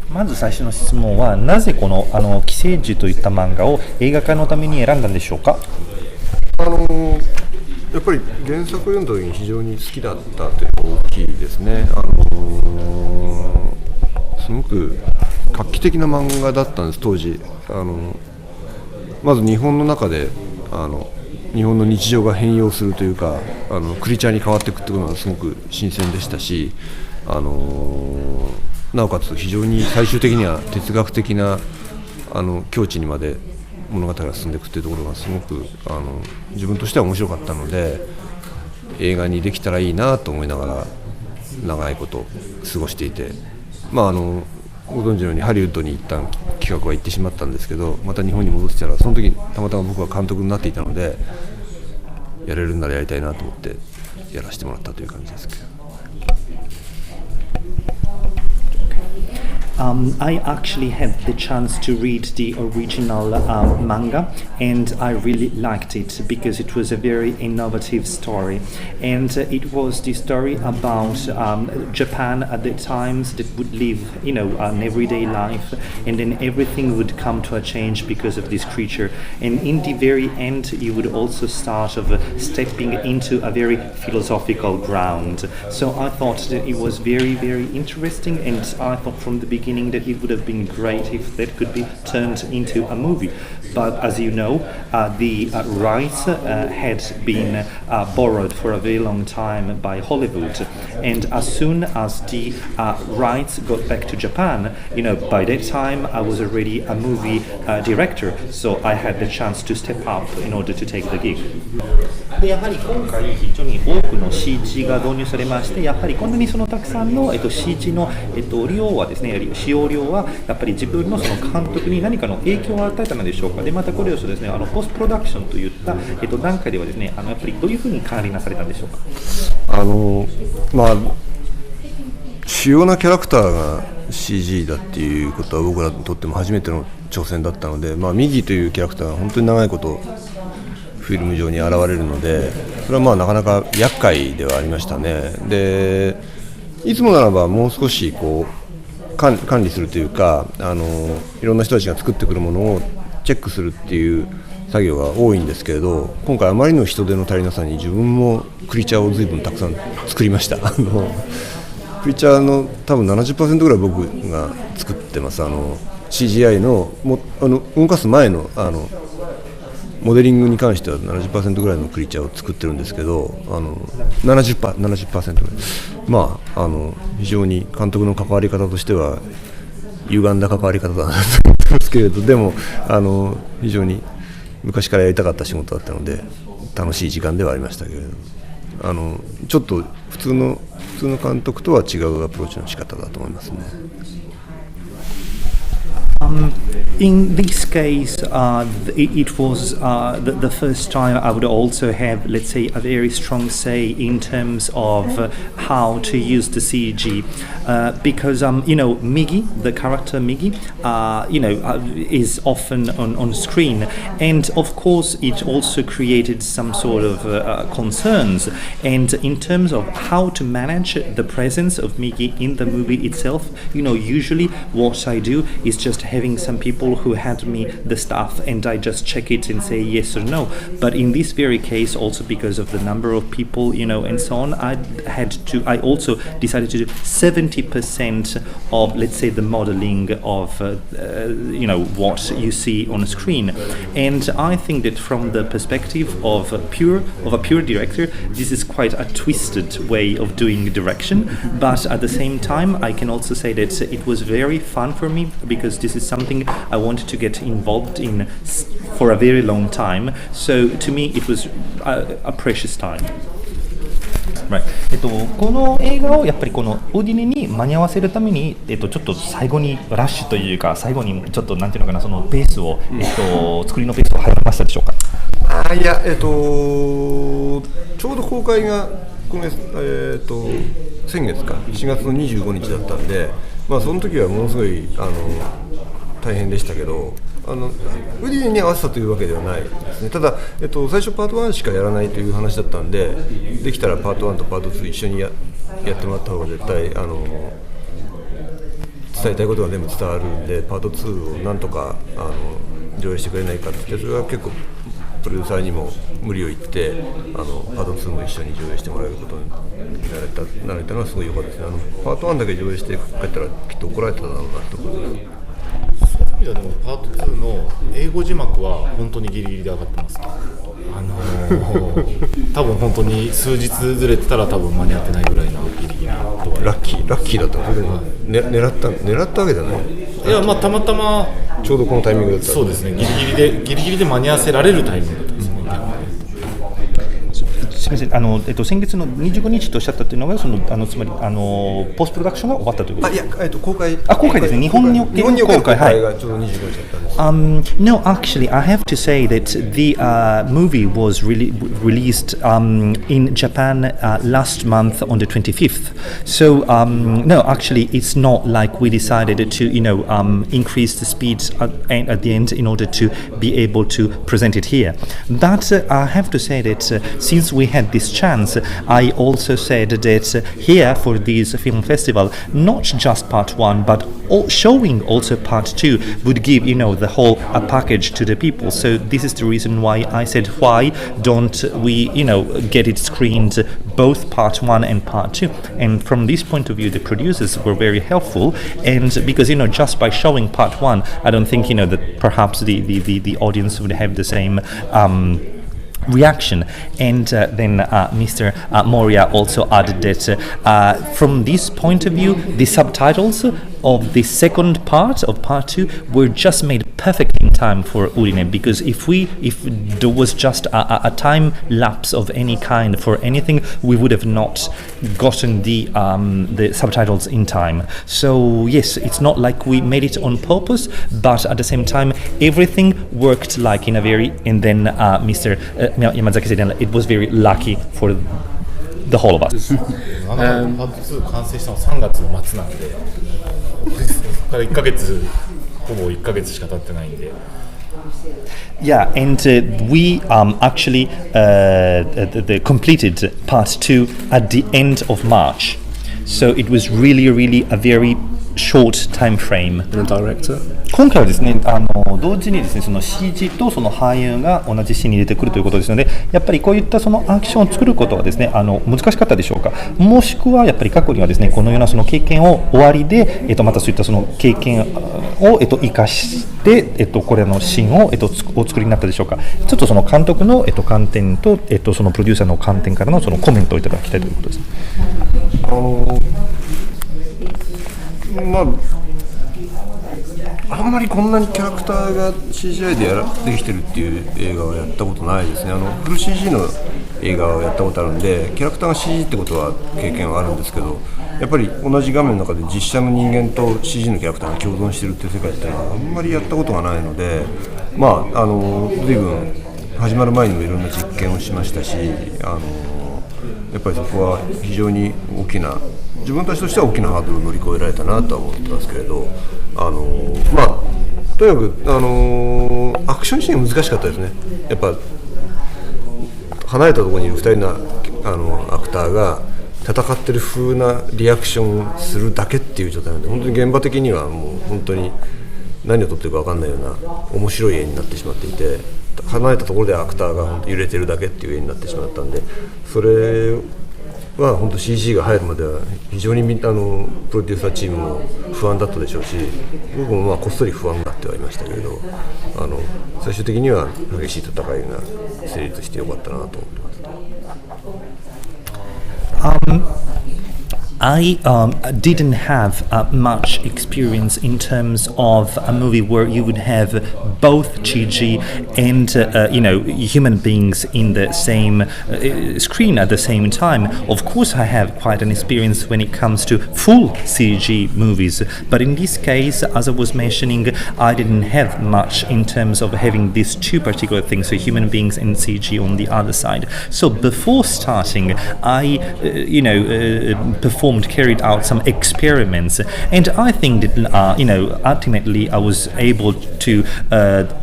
まず最初の質問は、なぜこの寄生獣といった漫画を映画化のために選んだんでしょうか。やっぱり原作読んだ時に非常に好きだったというのが大きいですね。すごく画期的な漫画だったんです当時。まず日本の中で日本の日常が変容するというかクリーチャーに変わっていくというのがすごく新鮮でしたし、なおかつ非常に最終的には哲学的な境地にまで物語が進んでいくというところがすごく自分としては面白かったので、映画にできたらいいなと思いながら長いこと過ごしていて、ご存知のようにハリウッドに一旦企画は行ってしまったんですけど、また日本に戻ってきたらその時たまたま僕は監督になっていたので、やれるんならやりたいなと思ってやらせてもらったという感じですけど。I actually had the chance to read the original manga, and I really liked it because it was a very innovative story, and it was the story about Japan at the times that would live, an everyday life, and then everything would come to a change because of this creature. And in the very end, you would also start of stepping into a very philosophical ground. So I thought that it was very, very interesting, and I thought from the beginning that it would have been great if that could be turned into a movie. But as you know, the rights had been borrowed for a very long time by Hollywood, and as soon as the rights got back to Japan, by that time I was already a movie director, so I had the chance to step up in order to take the gig. でやはり今回非常に多くの CG が導入されまして、やはりこんなにそのたくさんの、CG の、量はですね、使用量はやっぱり自分のその監督に何かの影響を与えたのでしょうか。でまたこれをですね、ポストプロダクションといった、段階ではですね、やっぱりどういうふうに管理なされたんでしょうか。主要なキャラクターが CG だっていうことは僕らにとっても初めての挑戦だったので、ミギというキャラクターが本当に長いことフィルム上に現れるので、それはなかなか厄介ではありましたね。でいつもならばもう少し管理するというか、いろんな人たちが作ってくるものをチェックするっていう作業が多いんですけれど、今回あまりの人手の足りなさに自分もクリーチャーを随分たくさん作りました。クリーチャーの多分 70% ぐらい僕が作ってます。CGI の動かす前のモデリングに関しては 70% ぐらいのクリーチャーを作ってるんですけど、70% ぐらい、非常に監督の関わり方としては歪んだ関わり方だなと思ってますけれど、でも非常に昔からやりたかった仕事だったので楽しい時間ではありましたけれど、ちょっと普通の監督とは違うアプローチの仕方だと思いますね。In this case, it was the first time I would also have, let's say, a very strong say in terms of how to use the CG, because Migi, the character Migi, is often on screen, and of course it also created some sort of concerns. And in terms of how to manage the presence of Migi in the movie itself, usually what I do is just having some people who hand me the stuff and I just check it and say yes or no. But in this very case, also because of the number of people, and so on, I also decided to do 70% of, let's say, the modeling of what you see on screen. And I think that from the perspective of a pure director, this is quite a twisted way of doing direction. But at the same time, I can also say that it was very fun for me because this is something I wanted to get involved in for a very long time. So to me, it was a precious time. Right. この映画をやっぱりこのオーディネに間に合わせるために、ちょっと最後にラッシュというか最後にちょっとなんていうのかな、そのペースを、作りのペースを早めましたでしょうか。いや、ちょうど公開が今月、先月か4月の25日だったんで、その時はものすごい大変でしたけど、ウディネに合わせたというわけではないですね。ただ、最初パート1しかやらないという話だったんで、できたらパート1とパート2一緒にやってもらった方が絶対伝えたいことが全部伝わるんで、パート2をなんとか上映してくれないかって、それは結構プロデューサーにも無理を言ってパート2も一緒に上映してもらえることになれたのはすごい良かったですね。パート1だけ上映して帰ったらきっと怒られただろうなってことで、そういう意味ではでもパート2の英語字幕は本当にギリギリで上がってます。多分本当に数日ずれてたら多分間に合ってないぐらいのギリギリのところ。ラッキーだったので、狙ったわけじゃない。いや、まあたまたまちょうどこのタイミングだった。そうですね、ギリギリで間に合わせられるタイミングだったんですね。すみません、先月の25日とおっしゃったというのがつまりポストプロダクションが終わったということですか。いや、公開ですね。日本における公開がちょうど25日だったんです。No, actually, I have to say that the movie was released in Japan last month on the 25th. So, no, actually, it's not like we decided to, increase the speed at the end in order to be able to present it here. But I have to say that since we had this chance, I also said that here for this film festival, not just part 1, but showing also part 2 would give, the whole package to the people. So this is the reason why I said, why don't we, get it screened both part 1 and part 2? And from this point of view, the producers were very helpful. And because, just by showing part 1, I don't think, that perhaps the audience would have the same reaction. And then Mr. Moriya also added that from this point of view, the subtitles of the second part of part 2 were just made perfect in time for Udine, because if there was just a time lapse of any kind for anything, we would have not gotten the subtitles in time. So yes, it's not like we made it on purpose, but at the same time everything worked like in a very, and then Mr. Yamazaki said it was very lucky for the whole of us. パート2完成したの3月の末なんで、そこから1ヶ月、ほぼ1ヶ月しか経ってないんで。Yeah, and we actually completed part 2 at the end of March. So it was really a very short time frame. The director? 今回はですね、同時にですね、その CG とその俳優が同じシーンに出てくるということですので、やっぱりこういったそのアクションを作ることはですね、難しかったでしょうか。もしくはやっぱり過去にはですね、このようなその経験を終わりで、またそういったその経験を生かして、これのシーンをお作りになったでしょうか。ちょっとその監督の観点とそのプロデューサーの観点からのそのコメントをいただきたいということです。あんまりこんなにキャラクターが CGI でできてるっていう映画はやったことないですね。フル CG の映画をやったことあるんで、キャラクターが CG ってことは経験はあるんですけど、やっぱり同じ画面の中で実写の人間と CG のキャラクターが共存してるっていう世界っていうのはあんまりやったことがないので、随分始まる前にもいろんな実験をしましたし、やっぱりそこは非常に大きな、自分たちとしては大きなハードルを乗り越えられたなとは思ってますけれど、とにかく、アクションシーンが難しかったですね。やっぱ離れたところにいる2人のアクターが戦ってる風なリアクションをするだけっていう状態なので、本当に現場的にはもう本当に何を撮ってるか分かんないような面白い絵になってしまっていて、離れたところでアクターが本当揺れてるだけっていう絵になってしまったんで、それは本当 CG が入るまでは非常にプロデューサーチームも不安だったでしょうし、僕もこっそり不安がってはいましたけれど、最終的には激しい戦いが成立してよかったなと思ってます。I didn't have much experience in terms of a movie where you would have both CG and human beings in the same screen at the same time. Of course, I have quite an experience when it comes to full CG movies, but in this case, as I was mentioning, I didn't have much in terms of having these two particular things, so human beings and CG on the other side. So before starting, I performed carried out some experiments, and I think that ultimately I was able to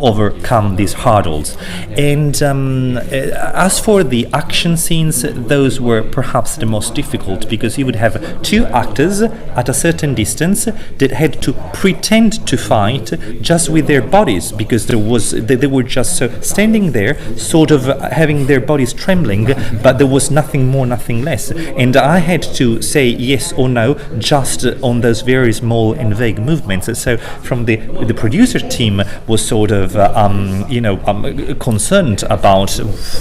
overcome these hurdles. And as for the action scenes, those were perhaps the most difficult, because you would have two actors at a certain distance that had to pretend to fight just with their bodies, because they were just standing there, sort of having their bodies trembling, but there was nothing more, nothing less. And I had to say yes or no just on those very small and vague movements. So from the producer team was sort of concerned about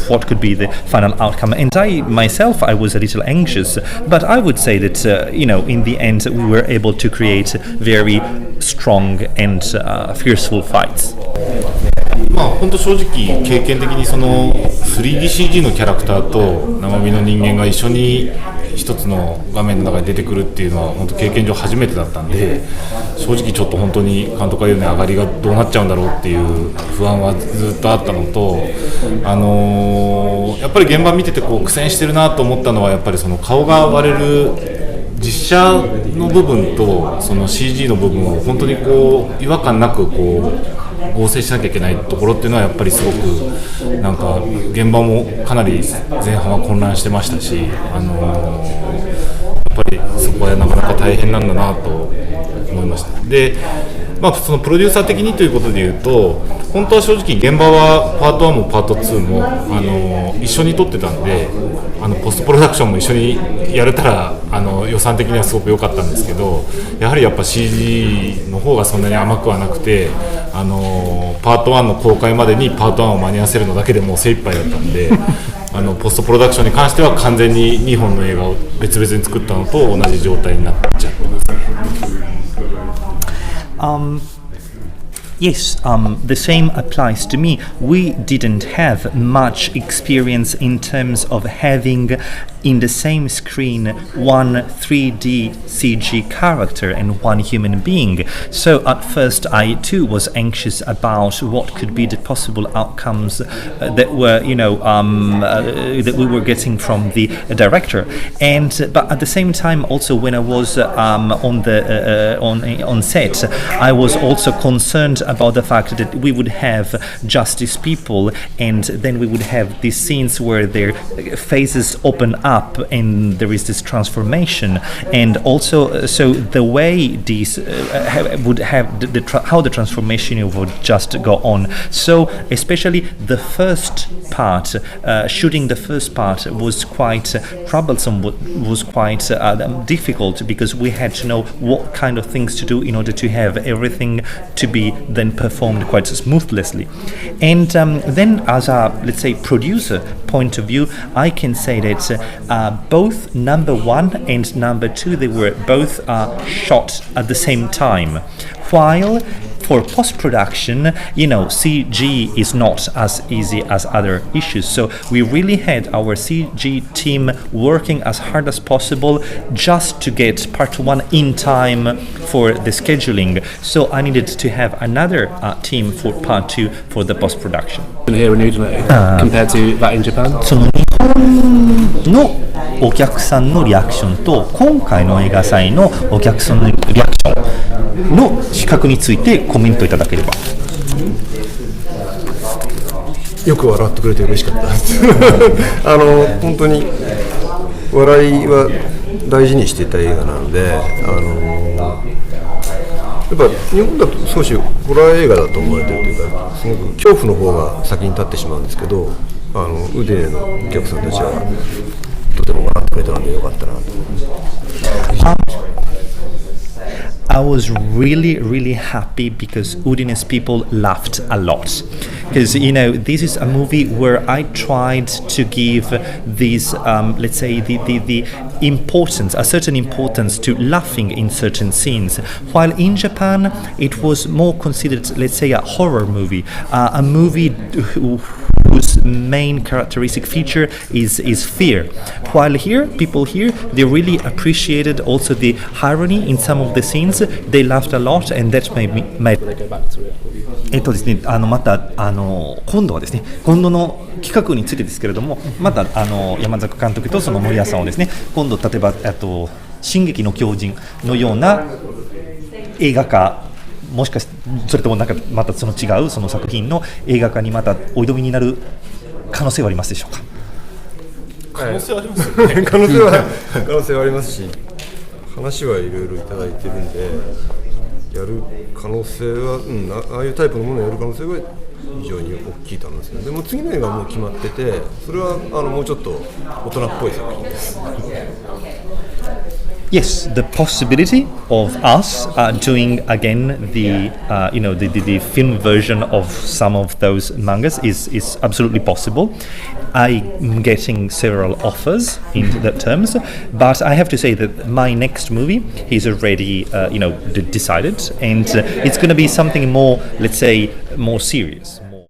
what could be the final outcome, and I myself was a little anxious, but I would say that in the end we were able to create very strong and fierceful fights. まあ本当正直経験的にその 3DCG のキャラクターと生身の人間が一緒に一つの画面の中に出てくるっていうのは本当経験上初めてだったんで、正直ちょっと本当に監督が言うように上がりがどうなっちゃうんだろうっていう不安はずっとあったのと、やっぱり現場見ててこう苦戦してるなと思ったのは、やっぱりその顔が割れる実写の部分とその CG の部分を本当にこう違和感なくこう合成しなきゃいけないところっていうのはやっぱりすごくなんか現場もかなり前半は混乱してましたし、やっぱりそこはなかなか大変なんだなと思いました。で、そのプロデューサー的にということでいうと、本当は正直現場はパート1もパート2も一緒に撮ってたんで、ポストプロダクションも一緒にやれたら予算的にはすごく良かったんですけど、やはりやっぱ CG の方がそんなに甘くはなくて、パート1の公開までにパート1を間に合わせるのだけでもう精一杯だったんでポストプロダクションに関しては完全に2本の映画を別々に作ったのと同じ状態になっちゃってます。Yes, the same applies to me. We didn't have much experience in terms of having in the same screen one 3D CG character and one human being. So at first I too was anxious about what could be the possible outcomes that were, that we were getting from the director. But at the same time, also when I was on set, I was also concerned about the fact that we would have justice people, and then we would have these scenes where their faces open up and there is this transformation, and also so the way these would have how the transformation would just go on. So especially the first part, shooting the first part was quite troublesome, was quite difficult, because we had to know what kind of things to do in order to have everything to be then performed quite smoothly. And then as a, let's say, producer point of view, I can say that both number 1 and number 2, they were both shot at the same time, while for post-production, CG is not as easy as other issues. So we really had our CG team working as hard as possible just to get part 1 in time for the scheduling. So I needed to have another team for part 2 for the post-production. Here in Udine, compared to that in Japan? その日本のお客さんのリアクションと今回の映画祭のお客さんのリアクションの比較についてコメントいただければ。よく笑ってくれて嬉しかったです本当に笑いは大事にしていた映画なので、やっぱ日本だと少しホラー映画だと思われてるというか、すごく恐怖の方が先に立ってしまうんですけど、ウデーのお客さんたちはとても笑ってくれたのでよかったなと思います。I was really happy because Udine's people laughed a lot. Because, this is a movie where I tried to give this, let's say, the importance, a certain importance to laughing in certain scenes. While in Japan, it was more considered, let's say, a horror movie, a movie whose main characteristic feature is fear. While here, people here, they really appreciated also the irony in some of the scenes. They laughed a lot, and that made me. ですね、また今度はですね、今度の企画についてですけれども、また山崎監督とその森谷さんをですね、今度例えば進撃の巨人のような映画化、もしかしてそれともなんかまたその違うその作品の映画化にまたお挑みになる可能性はありますでしょうか。可能性はありますよね。可能性はありますし、話はいろいろいただいてるんで、やる可能性は、ああいうタイプのものをやる可能性は非常に大きいと思いますね。でも次の映画はもう決まってて、それはもうちょっと大人っぽい作品です。Yes, the possibility of us doing again the film version of some of those mangas is absolutely possible. I'm getting several offers in that terms, but I have to say that my next movie is already decided, and it's going to be something more, let's say, more serious.